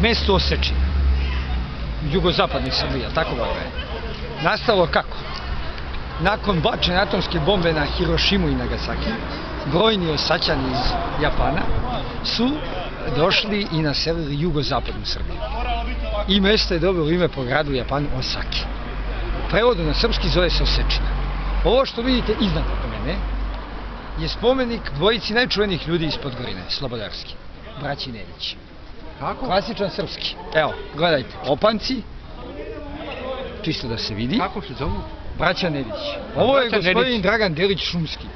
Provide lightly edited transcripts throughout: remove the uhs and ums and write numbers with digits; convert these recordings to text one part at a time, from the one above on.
mesto Osečina, jugozapadni Srbija, tako ga je. Nastalo kako? Nakon bačene atomske bombe na Hirošimu i Nagasaki, brojni Osačani iz Japana su došli i naselili jugozapadnu Srbiju. I mesto je dobilo ime po gradu Japanu Osaki. U prevodu na srpski zove se Osečina. Ovo što vidite iznad mene je spomenik dvojici najčuvenijih ljudi iz Podgorine, slobodarski, braći Nedić. Kako? Klasičan srpski. Evo, gledajte, opanci, čisto da se vidi. Kako se zovu? Braća Nedić. Ovo je gospodin Dragan Delić Šumski.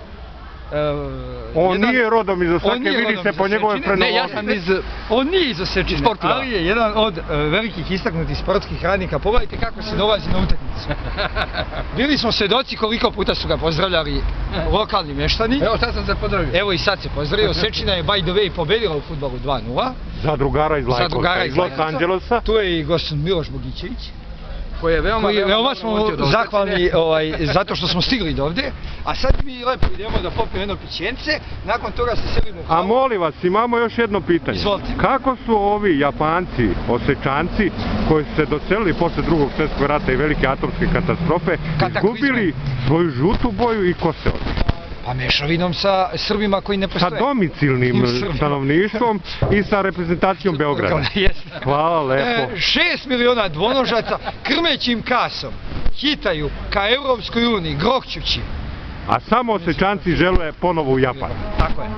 On nije rodom iz Osake, vidi se po njegove Ne, ja sam On nije iz Osečine, Portugala. ali je jedan od velikih istaknutih sportskih radnika. Pogledajte kako se dolazi na utakmicu. Bili smo svedoci koliko puta su ga pozdravljali lokalni meštani. Evo, sad sam se pozdravio. Evo i sad se pozdravio. Osečina je by the way pobedila u fudbalu 2:0. Zadrugara iz Lajkovca, iz Los Angelesa. Tu je i gospodin Miloš Bogićević. Koji je veoma smo zahvalni zato što smo stigli do ovde, a sad mi lepo idemo da popijemo jedno pićence, nakon toga se selimo u A molim vas, imamo još jedno pitanje. Izvolite. Kako su ovi Japanci, Osečanci, koji su se doselili posle drugog svjetskog rata i velike atomske katastrofe, izgubili svoju žutu boju i kose? Pa mešavinom sa Srbima koji ne postoje. Sa domicilnim stanovništvom i sa reprezentacijom Beograda. Hvala lepo. 6 miliona dvonožaca krmećim kasom hitaju ka Evropskoj uniji, grokćući. A samo Osečanci žele ponovo u Japan. Tako je.